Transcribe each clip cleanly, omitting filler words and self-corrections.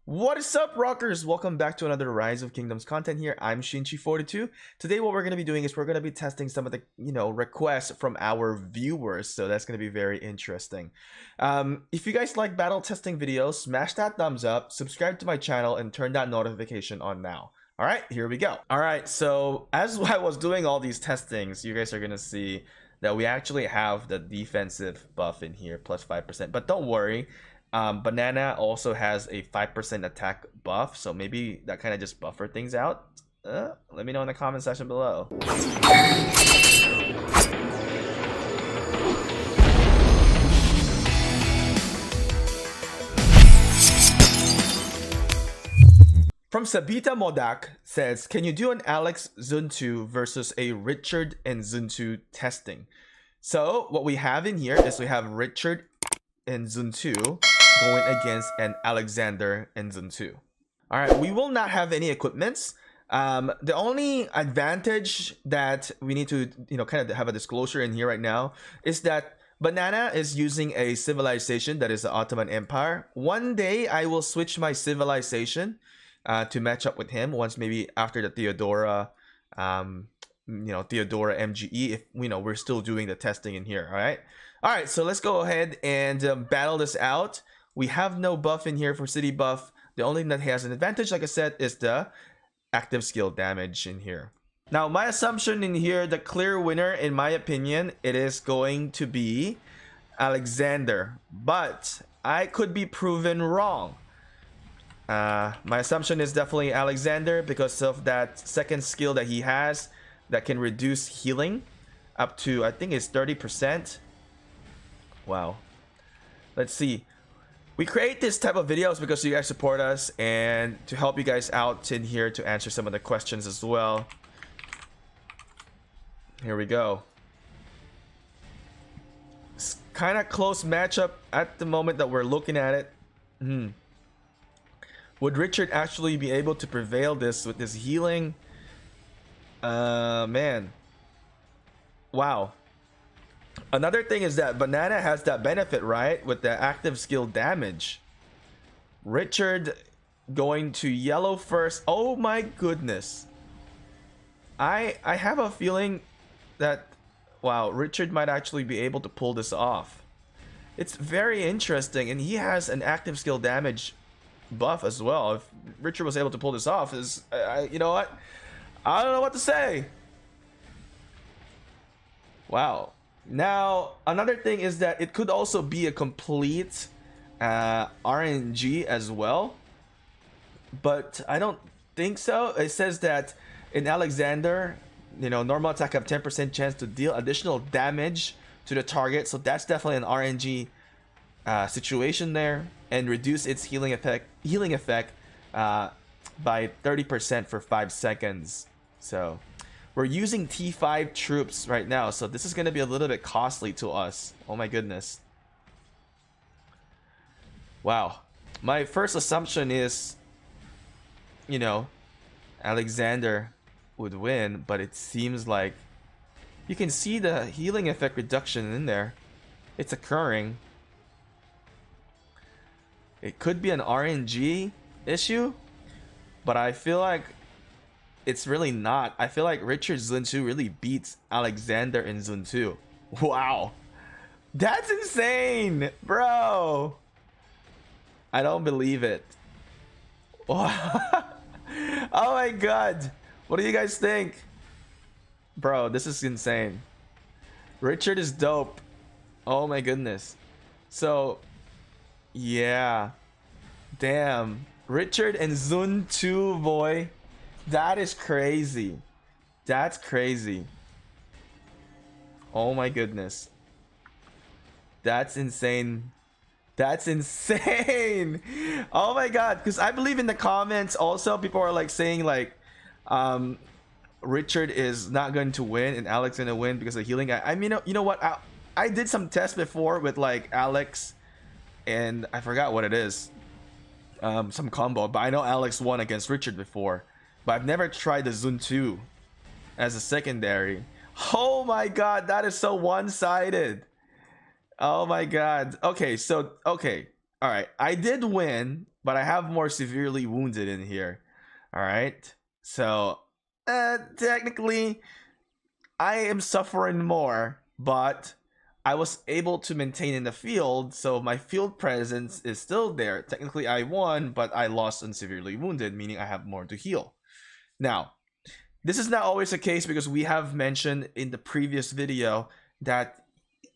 What is up, rockers? Welcome back to another Rise of Kingdoms content here. I'm Shinchi42. Today what we're going to be doing is we're going to be testing some of the requests from our viewers, so that's going to be very interesting. If you guys like battle testing videos, smash that thumbs up, subscribe to my channel, and turn that notification on now. Alright, here we go. Alright, so as I was doing all these testings, you guys are going to see that we actually have the defensive buff in here, plus 5%, but don't worry. Banana also has a 5% attack buff, so maybe that kind of just buffer things out. Let me know in the comment section below. From Sabita Modak says, can you do an Alex Zuntu versus a Richard and Zuntu testing? So what we have in here is we have Richard and Zuntu going against an Alexander and Zuntu. Alright, we will not have any equipments. The only advantage that we need to kind of have a disclosure in here right now is that Banana is using a civilization that is the Ottoman Empire. One day I will switch my civilization to match up with him once, maybe after the Theodora Theodora MGE, if we're still doing the testing in here. All right, so let's go ahead and battle this out. We have no buff in here for city buff. The only thing that has an advantage, like I said, is the active skill damage in here. Now, my assumption in here, the clear winner, in my opinion, it is going to be Alexander, but I could be proven wrong. My assumption is definitely Alexander because of that second skill that he has that can reduce healing up to, I think it's 30%. Wow. Let's see. We create this type of videos because you guys support us and to help you guys out in here to answer some of the questions as well. Here we go. It's kind of close matchup at the moment that we're looking at it. Would Richard actually be able to prevail this with this healing? Man. Wow. Another thing is that Banana has that benefit, right? With the active skill damage. Richard going to yellow first. Oh my goodness. I have a feeling that, wow, Richard might actually be able to pull this off. It's very interesting, and he has an active skill damage buff as well. If Richard was able to pull this off, you know what? I don't know what to say. Wow. Now, another thing is that it could also be a complete RNG as well, but I don't think so. It says that in Alexander, normal attack have 10% chance to deal additional damage to the target, so that's definitely an RNG situation there, and reduce its healing effect by 30% for 5 seconds. So we're using T5 troops right now, so this is going to be a little bit costly to us. Oh my goodness. Wow. My first assumption is, Alexander would win, but it seems like you can see the healing effect reduction in there. It's occurring. It could be an RNG issue, but I feel like it's really not. I feel like Richard Zuntu really beats Alexander in Zuntu. Wow. That's insane, bro. I don't believe it. Oh my god. What do you guys think? Bro, this is insane. Richard is dope. Oh my goodness. So, yeah. Damn. Richard and Zuntu, boy. That is crazy. That's crazy. Oh my goodness. That's insane. That's insane. Oh my god. Because I believe in the comments also people are like saying like Richard is not going to win and Alex is going to win because of healing. I mean, you know what? I did some tests before with like Alex and I forgot what it is. Some combo. But I know Alex won against Richard before. But I've never tried the Zuntu as a secondary. Oh my god, that is so one-sided. Oh my god. Okay, so, okay. Alright, I did win, but I have more severely wounded in here. All right, so technically I am suffering more, but I was able to maintain in the field, so my field presence is still there. Technically I won, but I lost and severely wounded, meaning I have more to heal. Now, this is not always the case because we have mentioned in the previous video that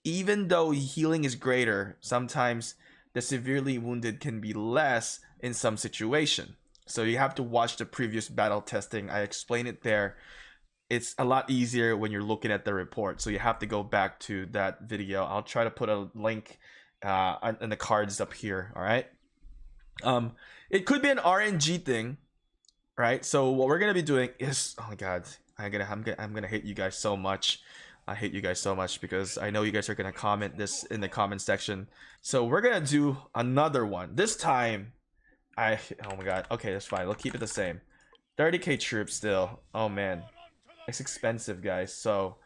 even though healing is greater, sometimes the severely wounded can be less in some situation. So you have to watch the previous battle testing. I explained it there. It's a lot easier when you're looking at the report. So you have to go back to that video. I'll try to put a link in the cards up here. All right. It could be an RNG thing, right? So what we're gonna be doing is, oh my god, I'm gonna hate you guys so much. I hate you guys so much because I know you guys are gonna comment this in the comment section. So we're gonna do another one. This time, oh my god. Okay, that's fine. We'll keep it the same. 30k troops still. Oh man, it's expensive, guys. So,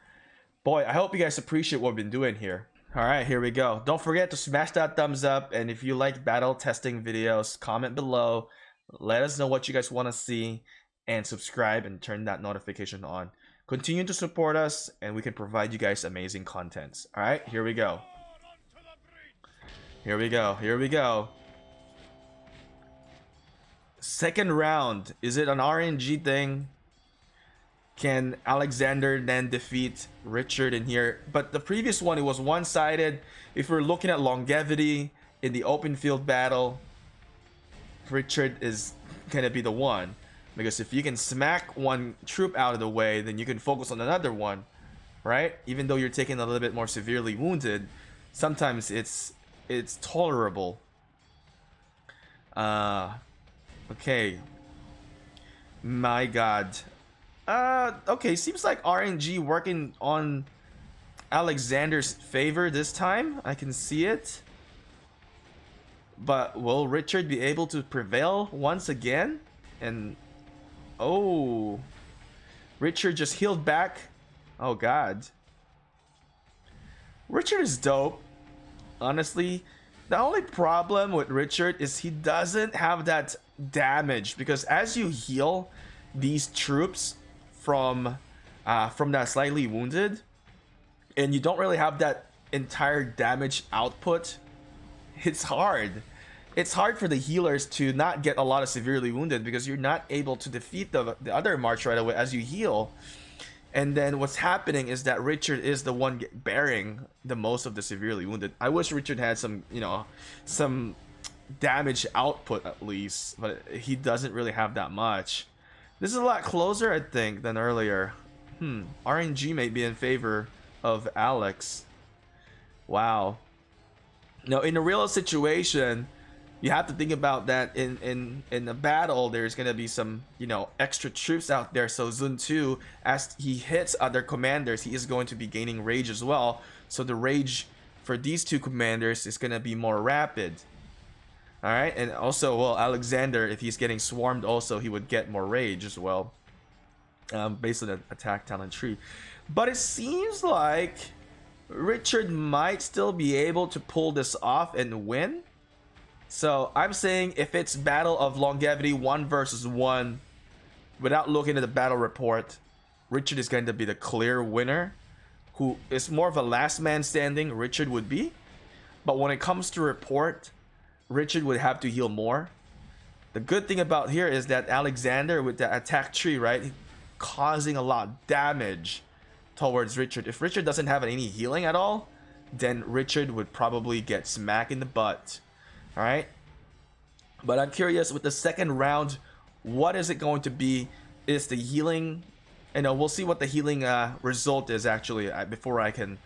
boy, I hope you guys appreciate what we've been doing here. All right, here we go. Don't forget to smash that thumbs up, and if you like battle testing videos, comment below. Let us know what you guys want to see, and subscribe and turn that notification on. Continue to support us, and we can provide you guys amazing contents. All right, here we go. Here we go. Here we go. Second round. Is it an RNG thing? Can Alexander then defeat Richard in here? But the previous one, it was one-sided. If we're looking at longevity in the open field battle, Richard is gonna be the one, because if you can smack one troop out of the way, then you can focus on another one, right? Even though you're taking a little bit more severely wounded, sometimes it's tolerable. Okay, my god. Okay, seems like RNG working on Alexander's favor this time. I can see it. But will Richard be able to prevail once again? And oh, Richard just healed back. Oh god. Richard is dope. Honestly, the only problem with Richard is he doesn't have that damage, because as you heal these troops from that slightly wounded, and you don't really have that entire damage output, it's hard. It's hard for the healers to not get a lot of severely wounded, because you're not able to defeat the other march right away as you heal. And then what's happening is that Richard is the one bearing the most of the severely wounded. I wish Richard had some, you know, some damage output at least, but he doesn't really have that much. This is a lot closer, I think, than earlier. RNG may be in favor of Alex. Wow. Now, in a real situation, you have to think about that in the battle, there's gonna be some, you know, extra troops out there. So Zun 2, as he hits other commanders, he is going to be gaining rage as well. So the rage for these two commanders is gonna be more rapid. All right, and also, well, Alexander, if he's getting swarmed, also he would get more rage as well, based on the attack talent tree. But it seems like Richard might still be able to pull this off and win. So I'm saying if it's battle of longevity 1 versus 1, without looking at the battle report, Richard is going to be the clear winner. Who is more of a last man standing, Richard would be. But when it comes to report, Richard would have to heal more. The good thing about here is that Alexander with the attack tree, right, causing a lot of damage towards Richard. If Richard doesn't have any healing at all, then Richard would probably get smacked in the butt. All right, but I'm curious with the second round, what is it going to be? Is the healing, you know, we'll see what the healing result is actually before I can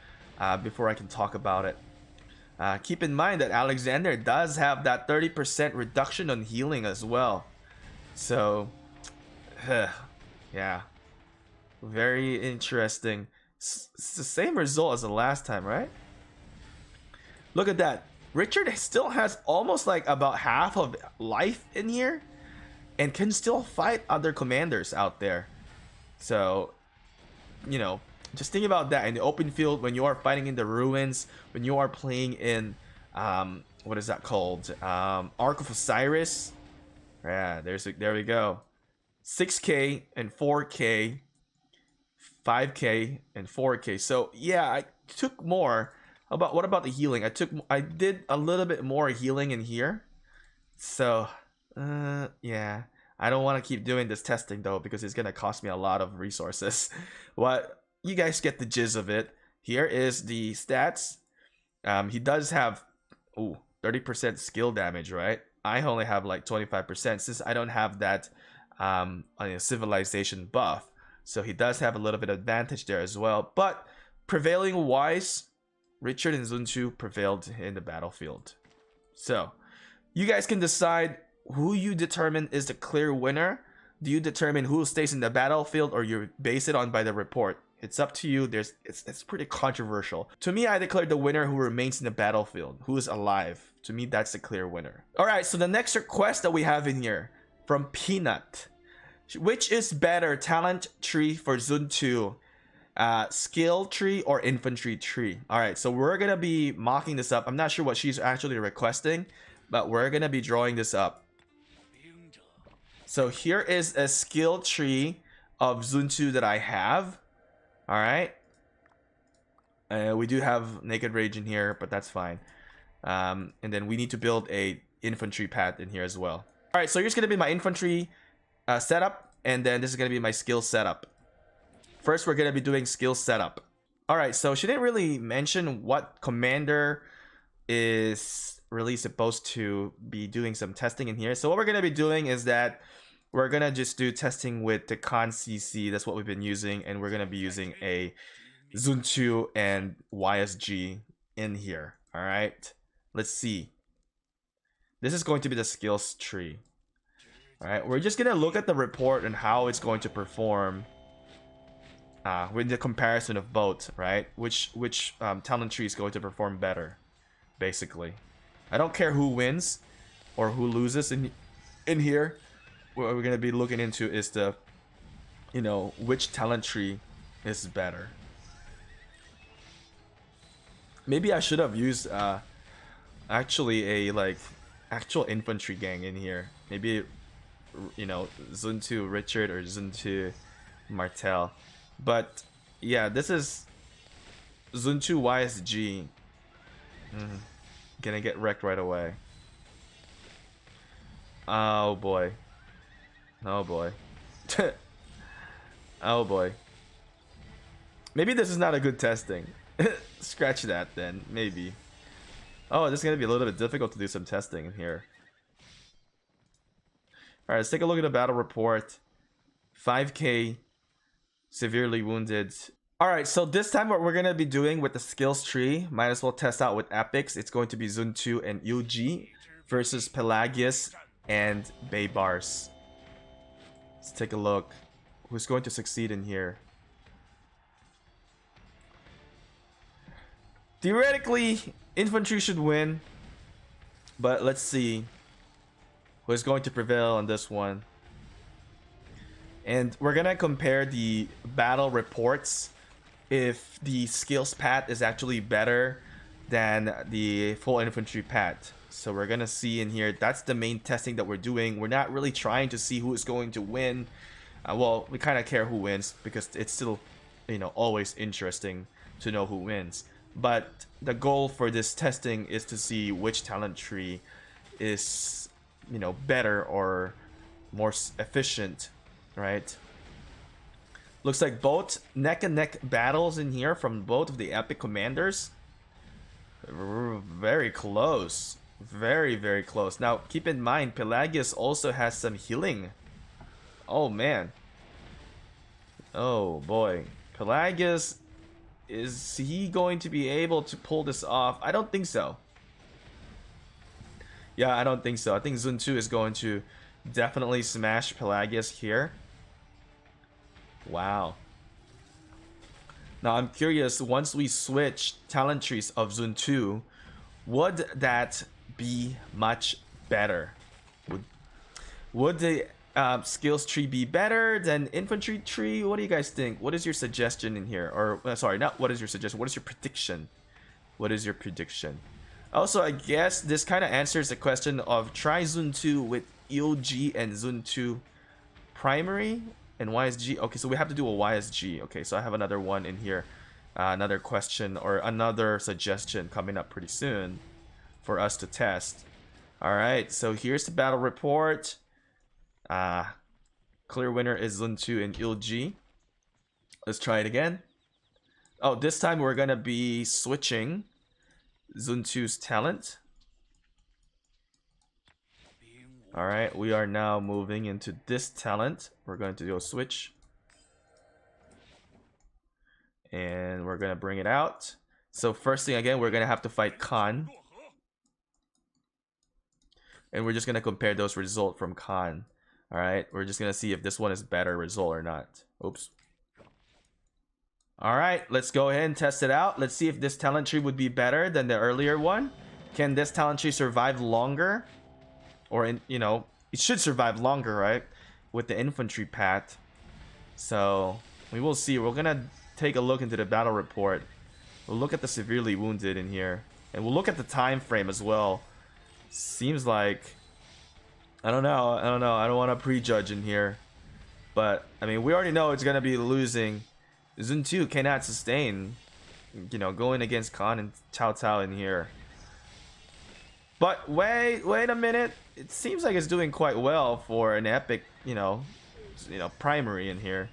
talk about it. Keep in mind that Alexander does have that 30% reduction on healing as well. So, yeah, very interesting. It's the same result as the last time, right? Look at that. Richard still has almost like about half of life in here and can still fight other commanders out there. So, you know, just think about that in the open field when you are fighting in the ruins, when you are playing in what is that called? Arc of Osiris. Yeah, there we go. 6K and 4K, 5K and 4K. So yeah, I took more. What about the healing? I did a little bit more healing in here. So yeah, I don't want to keep doing this testing though because it's gonna cost me a lot of resources. What you guys get the gist of it. Here is the stats. He does have 30% skill damage, right? I only have like 25% since I don't have that civilization buff. So he does have a little bit of advantage there as well. But prevailing wise, Richard and Zuntu prevailed in the battlefield. So you guys can decide who you determine is the clear winner. Do you determine who stays in the battlefield, or you base it on by the report? It's up to you. It's pretty controversial. To me, I declare the winner who remains in the battlefield, who is alive. To me, that's the clear winner. All right, so the next request that we have in here from Peanut. Which is better, talent tree for Zuntu, skill tree or infantry tree? All right, so we're gonna be mocking this up. I'm not sure what she's actually requesting, but we're gonna be drawing this up. So here is a skill tree of Zuntu that I have. All right. We do have Naked Rage in here, but that's fine. And then we need to build a infantry path in here as well. All right, so here's gonna be my infantry setup, and then this is gonna be my skill setup. First, we're gonna be doing skill setup. All right, so she didn't really mention what commander is really supposed to be doing some testing in here. So what we're gonna be doing is that we're gonna just do testing with the Con CC. That's what we've been using, and we're gonna be using a Zuntu and YSG in here. All right, let's see. This is going to be the skills tree. All right, we're just gonna look at the report and how it's going to perform with the comparison of both, right? Which talent tree is going to perform better, basically. I don't care who wins or who loses in here. What we're gonna be looking into is the, which talent tree is better. Maybe I should have used actually a actual infantry gang in here. Maybe Zuntu Richard or Zuntu Martel. But yeah, this is Zuntu YSG. Gonna get wrecked right away. Oh boy. Oh boy. Oh boy. Maybe this is not a good testing. Scratch that then, maybe. Oh, this is gonna be a little bit difficult to do some testing in here. Alright, let's take a look at the battle report. 5K, severely wounded. Alright, so this time what we're gonna be doing with the skills tree, might as well test out with epics. It's going to be Zuntu and Yuji versus Pelagius and Baybars. Let's take a look. Who's going to succeed in here? Theoretically, infantry should win, but let's see who's going to prevail on this one. And we're gonna compare the battle reports if the skills path is actually better than the full infantry path. So we're gonna see in here, that's the main testing that we're doing. We're not really trying to see who is going to win. Well, we kind of care who wins because it's still, always interesting to know who wins. But the goal for this testing is to see which talent tree is, better or more efficient, right? Looks like both neck and neck battles in here from both of the epic commanders. Very close. Very, very close. Now, keep in mind, Pelagius also has some healing. Oh, man. Oh, boy. Pelagius, is he going to be able to pull this off? I don't think so. Yeah, I don't think so. I think Zuntu is going to definitely smash Pelagius here. Wow. Now, I'm curious, once we switch talent trees of Zuntu, would that be much better? Would the skills tree be better than infantry tree? What do you guys think? What is your suggestion in here? Or sorry, not what is your suggestion, what is your prediction? What is your prediction? Also, I guess this kind of answers the question of try Zone 2 with EOG and Zone 2 primary and YSG. Okay, so we have to do a YSG. Okay, so I have another one in here. Another question or another suggestion coming up pretty soon for us to test. Alright, so here's the battle report. Clear winner is Zone 2 and EOG. Let's try it again. Oh, this time we're gonna be switching Zone 2's talent. Alright, we are now moving into this talent. We're going to do a switch. And we're going to bring it out. So first thing again, we're going to have to fight Khan. And we're just going to compare those results from Khan. Alright, we're just going to see if this one is better result or not. Oops. Alright, let's go ahead and test it out. Let's see if this talent tree would be better than the earlier one. Can this talent tree survive longer? Or, it should survive longer, right? With the infantry path. So, we will see. We're going to take a look into the battle report. We'll look at the severely wounded in here. And we'll look at the time frame as well. Seems like... I don't know. I don't want to prejudge in here. But, I mean, we already know it's going to be losing. Zone 2 cannot sustain, going against Khan and Cao Cao in here. But wait a minute. It seems like it's doing quite well for an epic, primary in here.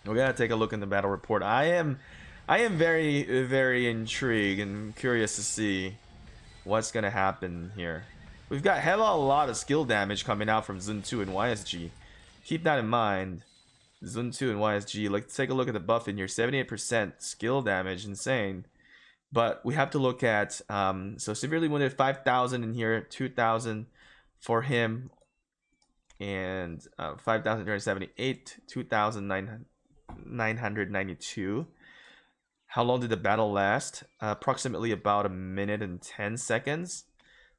We're gonna take a look in the battle report. I am very, very intrigued and curious to see what's gonna happen here. We've got a lot of skill damage coming out from Zone 2 and YSG. Keep that in mind. Zone 2 and YSG. Let's take a look at the buff in here. 78% skill damage, insane. But we have to look at, so severely wounded, 5,000 in here, 2,000 for him, and 5,378, 2,992. How long did the battle last? Approximately about 1 minute and 10 seconds.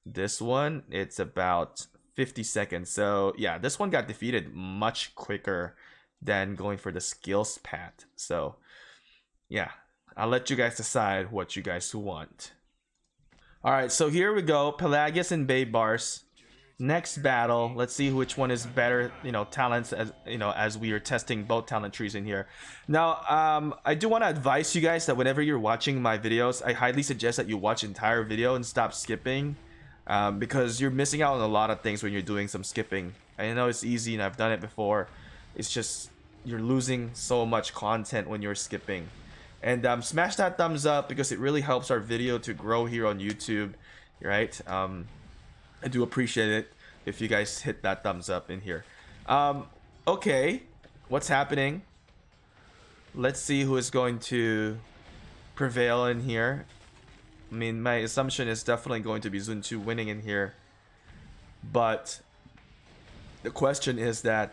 This one, it's about 50 seconds. So yeah, this one got defeated much quicker than going for the skills path. So yeah. I'll let you guys decide what you guys want. Alright, so here we go. Pelagius and Baybars. Next battle. Let's see which one is better, talents as we are testing both talent trees in here. Now, I do want to advise you guys that whenever you're watching my videos, I highly suggest that you watch the entire video and stop skipping. Because you're missing out on a lot of things when you're doing some skipping. I know it's easy and I've done it before. It's just, you're losing so much content when you're skipping. And smash that thumbs up because it really helps our video to grow here on YouTube, right? I do appreciate it if you guys hit that thumbs up in here. Okay, what's happening? Let's see who is going to prevail in here. I mean, my assumption is definitely going to be Zone 2 winning in here. But the question is that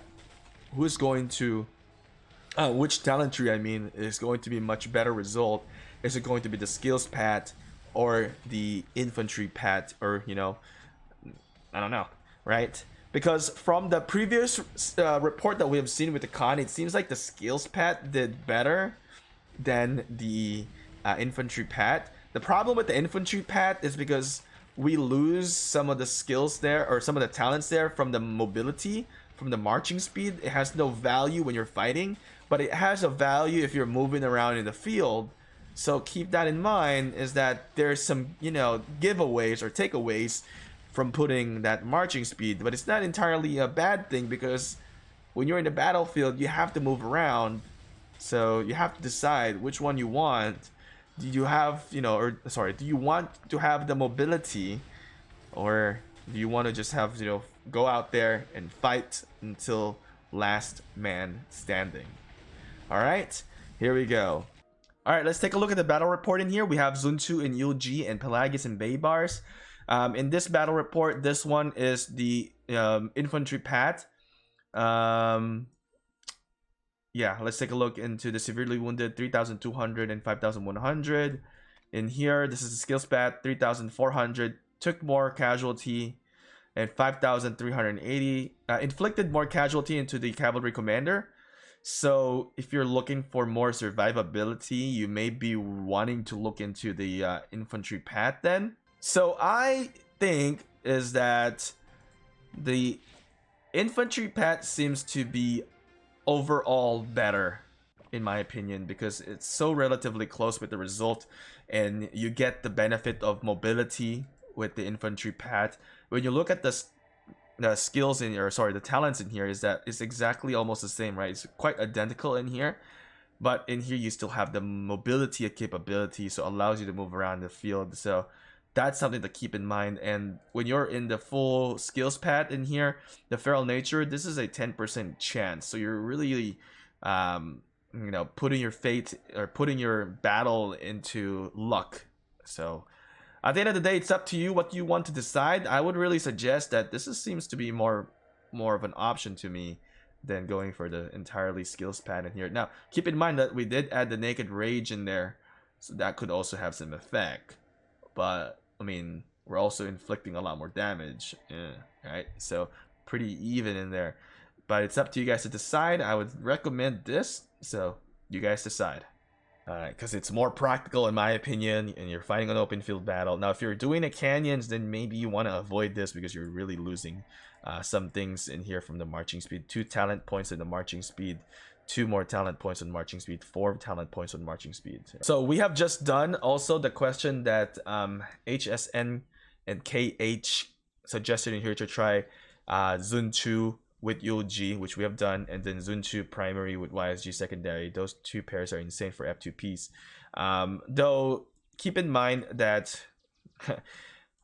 who is going to... which talent tree, is going to be much better result? Is it going to be the skills path or the infantry path, or I don't know, right? Because from the previous report that we have seen with the Khan, it seems like the skills path did better than the infantry path. The problem with the infantry path is because we lose some of the skills there, or some of the talents there, from the mobility, from the marching speed. It has no value when you're fighting, but it has a value if you're moving around in the field. So keep that in mind, is that there's some, giveaways or takeaways from putting that marching speed, but it's not entirely a bad thing, because when you're in the battlefield, you have to move around. So you have to decide which one you want. Do you have, do you want to have the mobility, or do you want to just have, go out there and fight until last man standing? All right, here we go. All right, let's take a look at the battle report in here. We have Zone 2 and Yulji and Pelagius and Baybars. In this battle report, this one is the infantry path. Yeah, let's take a look into the severely wounded, 3,200 and 5,100. In here, this is the skills path, 3,400. Took more casualty, and 5,380. Inflicted more casualty into the cavalry commander. So if you're looking for more survivability, you may be wanting to look into the infantry path then. So I think is that the infantry path seems to be overall better in my opinion, because it's so relatively close with the result, and you get the benefit of mobility with the infantry path. When you look at the skills in here, sorry, the talents in here, is that it's exactly almost the same, right? It's quite identical in here, but in here you still have the mobility capability, so it allows you to move around the field. So that's something to keep in mind. And when you're in the full skills pad in here, the feral nature, this is a 10% chance, so you're really putting your fate or putting your battle into luck. So at the end of the day, it's up to you what you want to decide. I would really suggest that seems to be more of an option to me than going for the entirely skills pad in here. Now keep in mind that we did add the naked rage in there, so that could also have some effect, but I mean, we're also inflicting a lot more damage, right? So pretty even in there, but it's up to you guys to decide. I would recommend this, so you guys decide. Because it's more practical in my opinion, and you're fighting an open field battle. Now if you're doing a canyons, then maybe you want to avoid this because you're really losing some things in here from the marching speed. 2 talent points in the marching speed, 2 more talent points on marching speed, 4 talent points on marching speed. So we have just done also the question that HSN and KH suggested in here to try Zunchu with Yulji, which we have done, and then Zunchu primary with YSG secondary. Those 2 pairs are insane for F2Ps. Though keep in mind that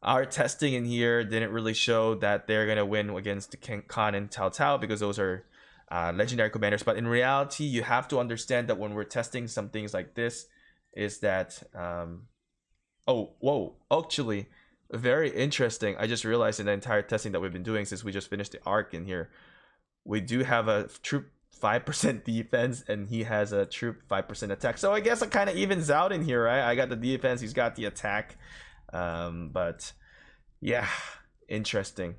our testing in here didn't really show that they're gonna win against the Khan and Tao Tao, because those are legendary commanders. But in reality, you have to understand that when we're testing some things like this, is that oh, whoa, actually very interesting. I just realized in the entire testing that we've been doing since we just finished the arc in here, we do have a troop 5% defense and he has a troop 5% attack. So I guess it kind of evens out in here, right? I got the defense, he's got the attack. But yeah, interesting.